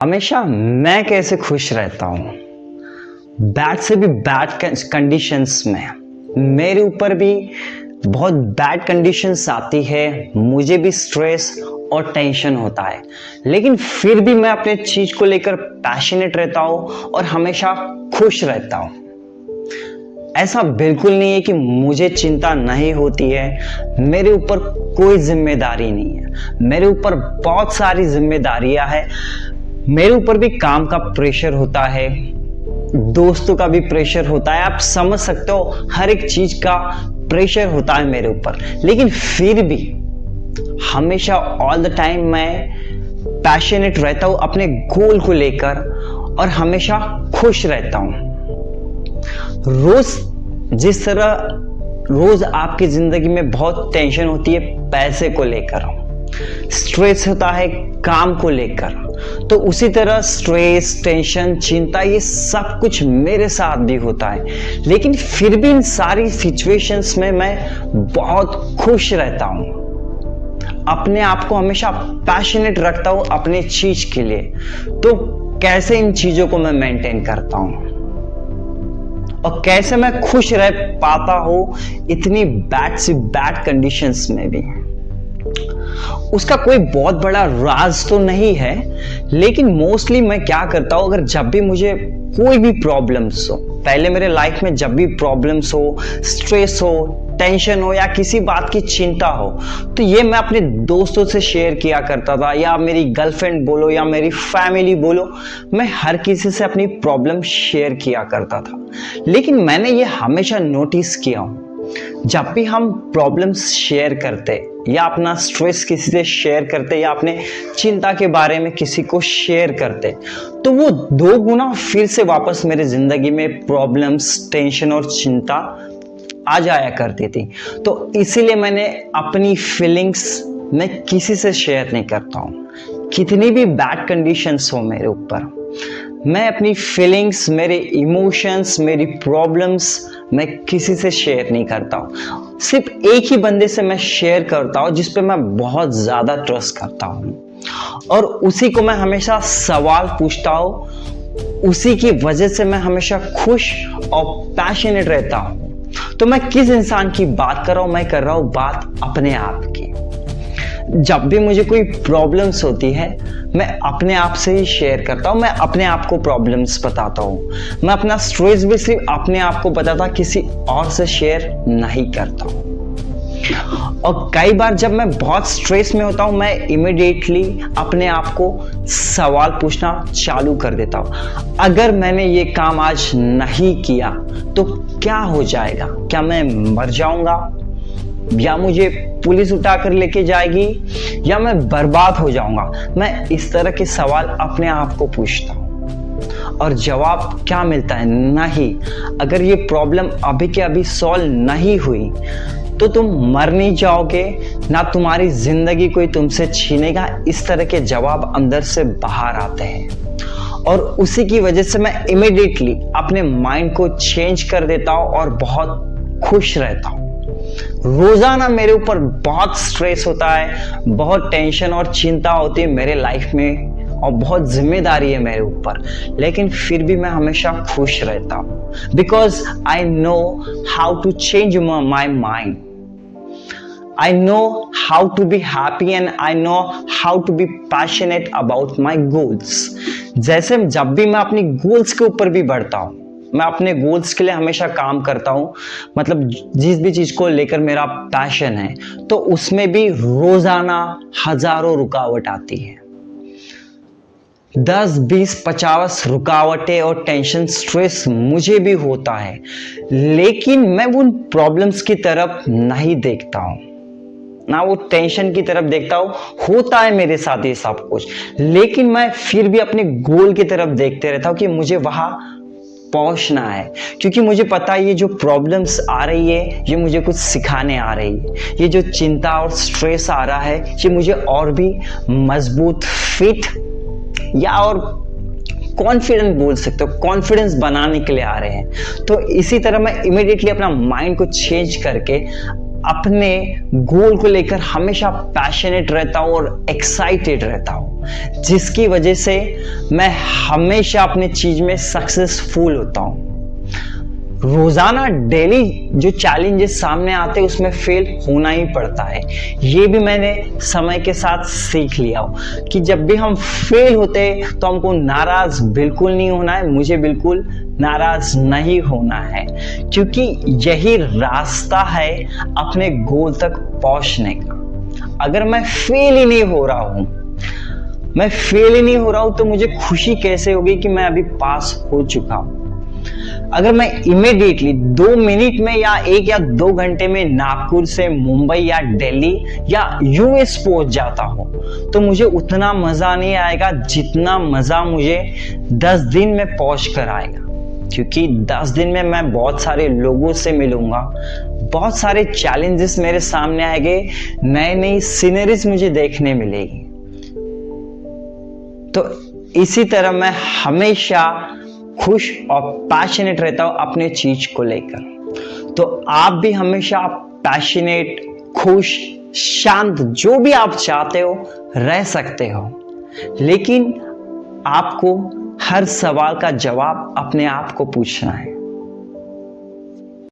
हमेशा मैं कैसे खुश रहता हूँ। बैड से भी बैड कंडीशंस में मेरे ऊपर भी बहुत बैड कंडीशंस आती है, मुझे भी स्ट्रेस और टेंशन होता है, लेकिन फिर भी मैं अपने चीज को लेकर पैशनेट रहता हूँ और हमेशा खुश रहता हूँ। ऐसा बिल्कुल नहीं है कि मुझे चिंता नहीं होती है, मेरे ऊपर कोई जिम्मेदारी नहीं है। मेरे ऊपर बहुत सारी जिम्मेदारियां हैं। मेरे ऊपर भी काम का प्रेशर होता है, दोस्तों का भी प्रेशर होता है, आप समझ सकते हो, हर एक चीज का प्रेशर होता है मेरे ऊपर। लेकिन फिर भी हमेशा ऑल द टाइम मैं पैशनेट रहता हूं अपने गोल को लेकर और हमेशा खुश रहता हूं। जिस तरह रोज आपकी जिंदगी में बहुत टेंशन होती है पैसे को लेकर, स्ट्रेस होता है काम को लेकर, तो उसी तरह स्ट्रेस, टेंशन, चिंता, ये सब कुछ मेरे साथ भी होता है। लेकिन फिर भी इन सारी सिचुएशंस में मैं बहुत खुश रहता हूं, अपने आप को हमेशा पैशनेट रखता हूं अपने चीज के लिए। तो कैसे इन चीजों को मैं मेंटेन करता हूं और कैसे मैं खुश रह पाता हूं इतनी बैड से बैड कंडीशंस में भी, उसका कोई बहुत बड़ा राज तो नहीं है। लेकिन मोस्टली मैं क्या करता हूं, अगर जब भी मुझे कोई भी प्रॉब्लम्स हो, पहले मेरे लाइफ में जब भी प्रॉब्लम्स हो, स्ट्रेस हो, टेंशन हो या किसी बात की चिंता हो, तो ये मैं अपने दोस्तों से शेयर किया करता था, या मेरी गर्लफ्रेंड बोलो या मेरी फैमिली बोलो, मैं हर किसी से अपनी प्रॉब्लम शेयर किया करता था। लेकिन मैंने ये हमेशा नोटिस किया हूं, जब भी हम प्रॉब्लम्स शेयर करते या अपना स्ट्रेस किसी से शेयर करते या अपने चिंता के बारे में किसी को शेयर करते, तो वो 2 गुना फिर से वापस मेरे जिंदगी में प्रॉब्लम्स, टेंशन और चिंता आ जाया करती थी। तो इसीलिए मैंने अपनी फीलिंग्स मैं किसी से शेयर नहीं करता हूँ। कितनी भी बैड कंडीशंस हो मेरे ऊपर, मैं अपनी फीलिंग्स, मेरे इमोशंस, मेरी प्रॉब्लम्स मैं किसी से शेयर नहीं करता हूँ। सिर्फ एक ही बंदे से मैं शेयर करता हूँ जिस पे मैं बहुत ज्यादा ट्रस्ट करता हूँ, और उसी को मैं हमेशा सवाल पूछता हूँ। उसी की वजह से मैं हमेशा खुश और पैशनेट रहता हूँ। तो मैं किस इंसान की बात कर रहा हूँ? मैं कर रहा हूँ बात अपने आप की। जब भी मुझे कोई प्रॉब्लम्स होती है, मैं अपने आप से ही शेयर करता हूँ, मैं अपने आप को प्रॉब्लम्स बताता हूँ। मैं अपना स्ट्रेस भी सिर्फ अपने आप को बताता, किसी और से शेयर नहीं करता हूँ। और कई बार जब मैं बहुत स्ट्रेस में होता हूँ, मैं इमीडिएटली अपने आप को सवाल पूछना चालू कर देता हूँ। अगर मैंने ये काम आज नहीं किया तो क्या हो जाएगा? क्या मैं मर जाऊंगा, या मुझे पुलिस उठाकर लेके जाएगी, या मैं बर्बाद हो जाऊंगा? मैं इस तरह के सवाल अपने आप को पूछता हूं और जवाब क्या मिलता है? नहीं। अगर ये प्रॉब्लम अभी के अभी सॉल्व नहीं हुई तो तुम मर नहीं जाओगे, ना तुम्हारी जिंदगी कोई तुमसे छीनेगा। इस तरह के जवाब अंदर से बाहर आते हैं और उसी की वजह से मैं इमीडिएटली अपने माइंड को चेंज कर देता हूं और बहुत खुश रहता हूं। रोजाना मेरे ऊपर बहुत स्ट्रेस होता है, बहुत टेंशन और चिंता होती है मेरे लाइफ में, और बहुत जिम्मेदारी है मेरे ऊपर, लेकिन फिर भी मैं हमेशा खुश रहता हूँ। Because I know how to change my mind, I know how to be happy and I know how to be passionate about my goals. जैसे जब भी मैं अपनी गोल्स के ऊपर भी बढ़ता हूँ, मैं अपने गोल्स के लिए हमेशा काम करता हूँ, मतलब जिस भी चीज को लेकर मेरा पैशन है, तो उसमें भी रोजाना हजारों रुकावट आती है। 10, 20, 50 रुकावटें और टेंशन, स्ट्रेस मुझे भी होता है, लेकिन मैं उन प्रॉब्लम्स की तरफ नहीं देखता हूँ, ना वो टेंशन की तरफ देखता हूं। होता है मेरे साथ ये सब कुछ, लेकिन मैं फिर भी अपने गोल की तरफ देखते रहता हूं कि मुझे वहां पहुंचना है, क्योंकि मुझे पता है ये जो प्रॉब्लम्स आ रही है ये मुझे कुछ सिखाने आ रही है। ये जो चिंता और स्ट्रेस आ रहा है ये मुझे और भी मजबूत, फिट या और कॉन्फिडेंट बोल सकते हो, कॉन्फिडेंस बनाने के लिए आ रहे हैं। तो इसी तरह मैं इमीडिएटली अपना माइंड को चेंज करके अपने गोल को लेकर हमेशा पैशनेट रहता हूँ और एक्साइटेड रहता हूँ, जिसकी वजह से मैं हमेशा अपनी चीज में सक्सेसफुल होता हूँ। रोजाना डेली जो चैलेंजेस सामने आते हैं उसमें फेल होना ही पड़ता है। ये भी मैंने समय के साथ सीख लिया हो कि जब भी हम फेल होते हैं तो हमको नाराज बिल्कुल नहीं होना है, मुझे बिल्कुल नाराज नहीं होना है, क्योंकि यही रास्ता है अपने गोल तक पहुंचने का। अगर मैं फेल ही नहीं हो रहा हूं तो मुझे खुशी कैसे होगी कि मैं अभी पास हो चुका हूं। अगर मैं इमीडिएटली 2 मिनट में या 1 या 2 घंटे में नागपुर से मुंबई या दिल्ली या यूएस पहुंच जाता हूं तो मुझे उतना मजा नहीं आएगा जितना मजा मुझे 10 दिन में पहुंच कर आएगा, क्योंकि 10 दिन में मैं बहुत सारे लोगों से मिलूंगा, बहुत सारे चैलेंजेस मेरे सामने आएंगे, नई नई सीनरीज मुझे देखने मिलेगी। तो इसी तरह मैं हमेशा खुश और पैशनेट रहता हूं अपने चीज को लेकर। तो आप भी हमेशा पैशनेट, खुश, शांत, जो भी आप चाहते हो रह सकते हो, लेकिन आपको हर सवाल का जवाब अपने आप को पूछना है।